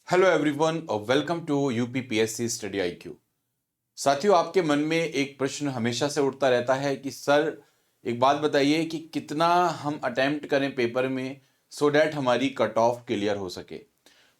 Hello everyone और welcome to UPPSC study IQ. साथियों, आपके मन में एक प्रश्न हमेशा से उठता रहता है कि सर एक बात बताइए कि कितना हम अटेम्प्ट करें पेपर में सो डैट हमारी कट ऑफ क्लियर हो सके।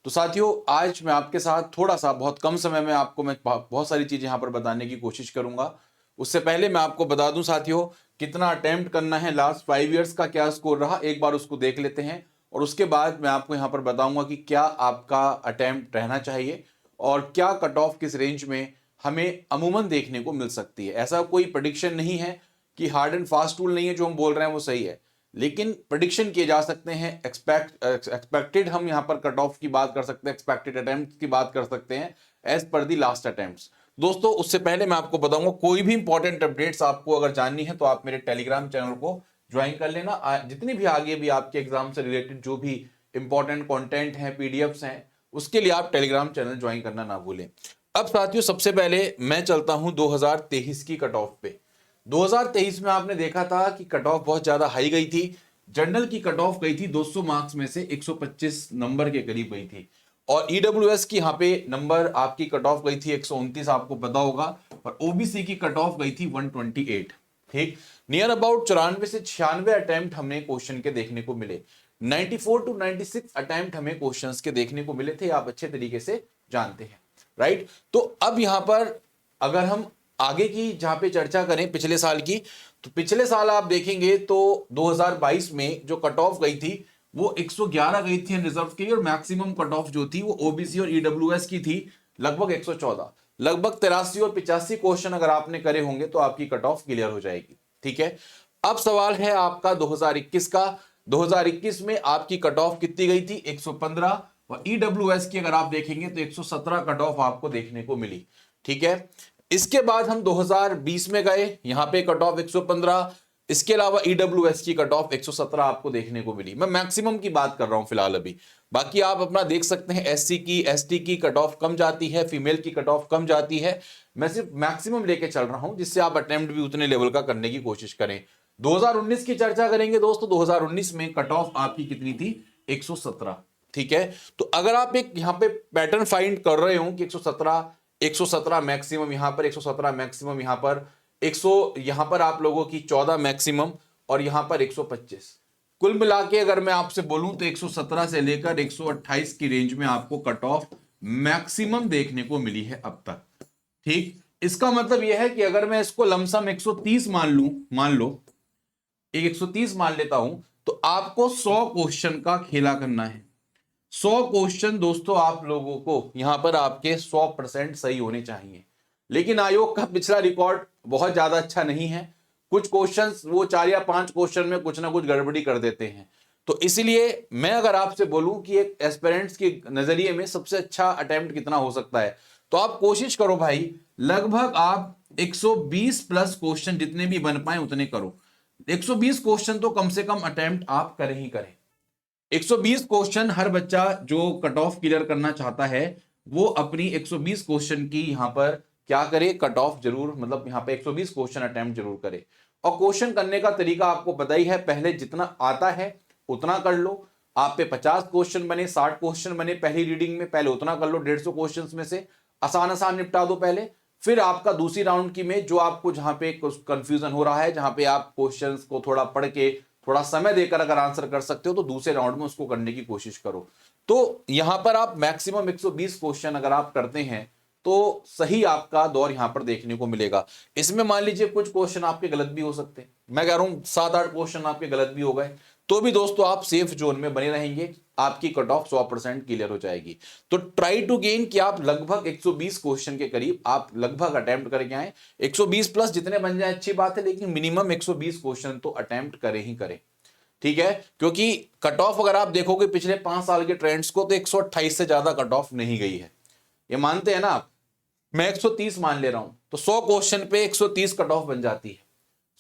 तो साथियों, आज मैं आपके साथ थोड़ा सा बहुत कम समय में आपको मैं बहुत सारी चीज़ें यहाँ पर बताने की कोशिश करूँगा। उससे पहले मैं आपको बता दूं साथियों, कितना अटेम्प्ट करना है, लास्ट 5 ईयर्स का क्या स्कोर रहा, एक बार उसको देख लेते हैं और उसके बाद मैं आपको यहाँ पर बताऊंगा कि क्या आपका अटेम्प्ट रहना चाहिए और क्या कट ऑफ किस रेंज में हमें अमूमन देखने को मिल सकती है। ऐसा कोई प्रेडिक्शन नहीं है कि हार्ड एंड फास्ट रूल नहीं है, जो हम बोल रहे हैं वो सही है, लेकिन प्रेडिक्शन किए जा सकते हैं। एक्सपेक्टेड हम यहाँ पर कट ऑफ की बात कर सकते हैं, एक्सपेक्टेड अटेम्प्ट की बात कर सकते हैं एज पर दी लास्ट अटेम्प्ट्स। दोस्तों, उससे पहले मैं आपको बताऊंगा, कोई भी इंपॉर्टेंट अपडेट्स आपको अगर जाननी है तो आप मेरे टेलीग्राम चैनल को ज्वाइन कर लेना। जितनी भी आगे भी आपके एग्जाम से रिलेटेड जो भी इंपॉर्टेंट कंटेंट है, पीडीएफ्स हैं, उसके लिए आप टेलीग्राम चैनल ज्वाइन करना ना भूलें। अब साथियों, सबसे पहले मैं चलता हूं 2023 की कट ऑफ पे। 2023 में आपने देखा था कि कट ऑफ बहुत ज्यादा हाई गई थी। जनरल की कट ऑफ गई थी 200 मार्क्स में से 125 नंबर के करीब गई थी और ईडब्ल्यूएस की यहाँ पे नंबर आपकी कट ऑफ गई थी 129, आपको पता होगा, और ओबीसी की कट ऑफ गई थी 128। ठीक, नियर अबाउट 94 से 96 अटेम्प्ट हमें क्वेश्चन के देखने को मिले। 94 टू 96 अटेम्प्ट हमें क्वेश्चंस के देखने को मिले थे, आप अच्छे तरीके से जानते हैं, राइट। तो अब यहां पर अगर हम आगे की जहां पे चर्चा करें पिछले साल की, तो पिछले साल आप देखेंगे तो 2022 में जो कट ऑफ गई थी वो 111 गई थी रिजर्व के लिए, और मैक्सिमम कट ऑफ जो थी वो ओबीसी और ईडब्ल्यूएस की थी लगभग 114। लगभग 83 और 85 क्वेश्चन अगर आपने करे होंगे तो आपकी कट ऑफ क्लियर हो जाएगी। ठीक है, अब सवाल है आपका 2021 का। 2021 में आपकी कट ऑफ कितनी गई थी? 115, और ईडब्ल्यूएस की अगर आप देखेंगे तो 117 कट ऑफ आपको देखने को मिली। ठीक है, इसके बाद हम 2020 में गए, यहां पे कट ऑफ 115, इसके अलावा ईडब्ल्यूएस की कट ऑफ 117 आपको देखने को मिली। मैं मैक्सिमम की बात कर रहा हूं फिलहाल अभी, बाकी आप अपना देख सकते हैं। एससी की, एसटी की कट ऑफ कम जाती है, फीमेल की कट ऑफ कम जाती है। मैं सिर्फ मैक्सिमम लेके चल रहा हूं जिससे आप अटेम्प्ट भी उतने लेवल का करने की कोशिश करें। 2019 की चर्चा करेंगे दोस्तों। 2019 में कट ऑफ आपकी कितनी थी? 117। ठीक है, तो अगर आप एक यहां पे पैटर्न फाइंड कर रहे हो कि 117 मैक्सिमम, यहां पर 117 मैक्सिमम, यहां पर 100, यहां पर आप लोगों की 14 मैक्सिमम, और यहां पर 125, कुल मिला के अगर मैं आपसे बोलूं तो 117 से लेकर 128 की रेंज में आपको कट ऑफ मैक्सिमम देखने को मिली है अब तक। ठीक, इसका मतलब यह है कि अगर मैं इसको लमसम 130 मान लो, एक 130 मान लेता हूं, तो आपको 100 क्वेश्चन का खेला करना है। 100 क्वेश्चन दोस्तों आप लोगों को यहां पर आपके 100% सही होने चाहिए, लेकिन आयोग का पिछला रिकॉर्ड बहुत ज्यादा अच्छा नहीं है। कुछ क्वेश्चंस वो 4 या 5 क्वेश्चन में कुछ ना कुछ गड़बड़ी कर देते हैं। तो इसलिए मैं अगर आपसे बोलूं कि एक एस्पिरेंट्स के नजरिए में सबसे अच्छा अटेम्प्ट कितना हो सकता है, तो आप कोशिश करो भाई, लगभग आप 120 प्लस क्वेश्चन जितने भी बन पाए उतने करो। 120 क्वेश्चन तो कम से कम अटेम्प्ट आप करें ही करें। 120 क्वेश्चन हर बच्चा जो कट ऑफ क्लियर करना चाहता है वो अपनी 120 क्वेश्चन की यहां पर क्या करे, कट ऑफ जरूर, मतलब यहां पे 120 क्वेश्चन अटेम्प्ट जरूर करे। और क्वेश्चन करने का तरीका आपको पता ही है, पहले जितना आता है उतना कर लो। आप पे 50 क्वेश्चन बने, 60 क्वेश्चन बने पहली रीडिंग में, पहले उतना कर लो। 150 क्वेश्चन में से आसान आसान निपटा दो पहले, फिर आपका दूसरी राउंड की में जो आपको जहां पे कंफ्यूजन हो रहा है, जहां पे आप क्वेश्चंस को थोड़ा पढ़ के थोड़ा समय देकर अगर आंसर कर सकते हो तो दूसरे राउंड में उसको करने की कोशिश करो। तो यहां पर आप मैक्सिमम 120 क्वेश्चन अगर आप करते हैं तो सही आपका दौर यहां पर देखने को मिलेगा। इसमें मान लीजिए कुछ क्वेश्चन आपके गलत भी हो सकते हैं, मैं कह रहा हूं 7-8 क्वेश्चन आपके गलत भी हो गए, तो भी दोस्तों आप सेफ जोन में बने रहेंगे, आपकी कट ऑफ 100% क्लियर हो जाएगी। तो ट्राई टू गेन कि आप लगभग 120 क्वेश्चन के करीब आप लगभग अटेम्प्ट करके आए। 120 प्लस जितने बन जाए अच्छी बात है, लेकिन मिनिमम 120 क्वेश्चन तो अटेम्प्ट करें ही करें। ठीक है, क्योंकि कट ऑफ अगर आप देखोगे पिछले 5 साल के ट्रेंड्स को तो 128 से ज्यादा कट ऑफ नहीं गई है, ये मानते हैं ना आप। मैं 130 मान ले रहा हूं तो 100 क्वेश्चन पे 130 कट ऑफ बन जाती है।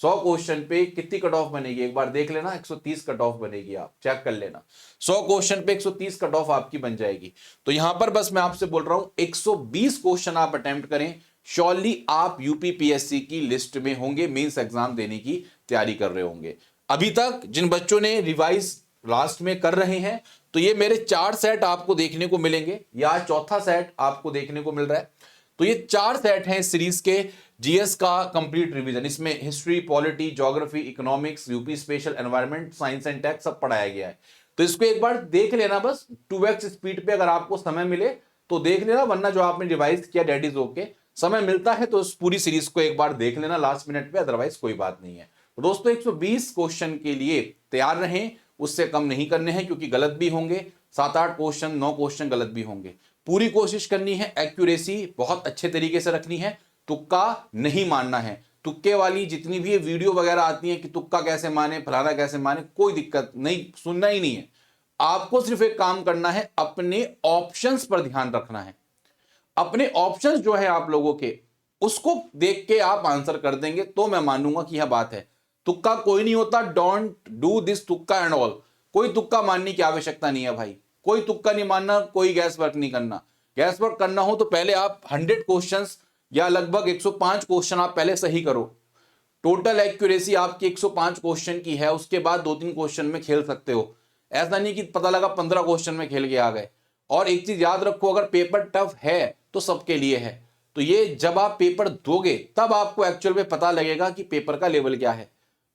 100 क्वेश्चन पे कितनी कट ऑफ बनेगी एक बार देख लेना, 130 कट ऑफ बनेगी, आप चेक कर लेना। 100 क्वेश्चन पे 130 कट ऑफ आपकी बन जाएगी। तो यहां पर बस मैं आपसे बोल रहा हूं 120 क्वेश्चन आप अटेम्प्ट करें, श्योरली आप यूपीपीएससी की लिस्ट में होंगे, मेंस एग्जाम देने की तैयारी कर रहे होंगे। अभी तक जिन बच्चों ने रिवाइज लास्ट में कर रहे हैं तो ये मेरे 4 सेट आपको देखने को मिलेंगे, या चौथा सेट आपको देखने को मिल रहा है। तो ये 4 सेट हैं इस सीरीज के जीएस का कंप्लीट रिवीजन। इसमें history, polity, geography, economics, UP special, environment, science and tech सब पढ़ाया गया है। तो इसको एक बार देख लेना बस 2x स्पीड पे, अगर आपको समय मिले तो देख लेना, वरना जो आपने रिवाइज किया डेट इज ओके। समय मिलता है तो इस पूरी सीरीज को एक बार देख लेना लास्ट मिनट पे, अदरवाइज कोई बात नहीं है। तो दोस्तों 120 क्वेश्चन के लिए तैयार रहें, उससे कम नहीं करने हैं क्योंकि गलत भी होंगे, 7-8 क्वेश्चन, 9 क्वेश्चन गलत भी होंगे। पूरी कोशिश करनी है, एक्यूरेसी बहुत अच्छे तरीके से रखनी है, तुक्का नहीं मानना है। तुक्के वाली जितनी भी वीडियो वगैरह आती है कि तुक्का कैसे माने, फलाना कैसे माने, कोई दिक्कत नहीं, सुनना ही नहीं है। आपको सिर्फ एक काम करना है, अपने ऑप्शंस पर ध्यान रखना है। अपने ऑप्शंस जो है आप लोगों के, उसको देख के आप आंसर कर देंगे तो मैं मानूंगा कि यह बात है। तुक्का कोई नहीं होता, डोंट डू दिस तुक्का एंड ऑल। कोई तुक्का मानने की आवश्यकता नहीं है भाई, कोई तुक्का नहीं मानना, कोई गैस वर्क नहीं करना। गैस वर्क करना हो तो पहले आप 100 क्वेश्चंस या लगभग 105 क्वेश्चन आप पहले सही करो। टोटल एक्यूरेसी आपकी 105 क्वेश्चन की है, उसके बाद 2-3 क्वेश्चन में खेल सकते हो। ऐसा नहीं कि पता लगा 15 क्वेश्चन में खेल के आ गए। और एक चीज याद रखो, अगर पेपर टफ है तो सबके लिए है। तो ये जब आप पेपर दोगे तब आपको एक्चुअल में पता लगेगा कि पेपर का लेवल क्या है।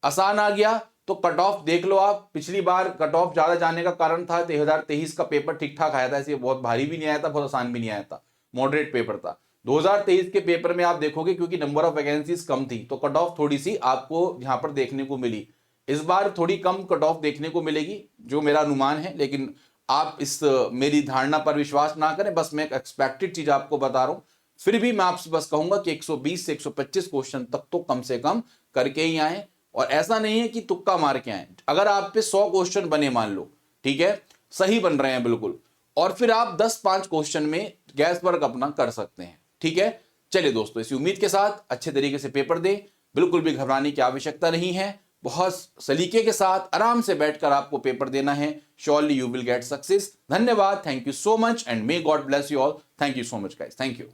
आसान आ गया तो कट ऑफ देख लो आप। पिछली बार कट ऑफ ज्यादा जाने का कारण था 2023 का पेपर ठीक ठाक आया था, इसलिए बहुत भारी भी नहीं आया था, बहुत आसान भी नहीं आया था, मॉडरेट पेपर था। 2023 के पेपर में आप देखोगे क्योंकि नंबर ऑफ वैकेंसीज कम थी तो कट ऑफ थोड़ी सी आपको यहां पर देखने को मिली। इस बार थोड़ी कम कट ऑफ देखने को मिलेगी जो मेरा अनुमान है, लेकिन आप इस मेरी धारणा पर विश्वास ना करें, बस मैं एक एक्सपेक्टेड चीज आपको बता रहा हूं। फिर भी मैं आपसे बस कहूंगा कि 120 से 125 क्वेश्चन तक तो कम से कम करके ही आए। और ऐसा नहीं है कि तुक्का मार के आए। अगर आप पे 100 क्वेश्चन बने मान लो, ठीक है, सही बन रहे हैं बिल्कुल, और फिर आप 10-5 क्वेश्चन में गैस वर्क अपना कर सकते हैं, ठीक है। चलिए दोस्तों, इस उम्मीद के साथ अच्छे तरीके से पेपर दें, बिल्कुल भी घबराने की आवश्यकता नहीं है। बहुत सलीके के साथ आराम से बैठकर आपको पेपर देना है। Surely you will get success. धन्यवाद, thank you so much and may God bless you all. Thank you so much guys, thank you.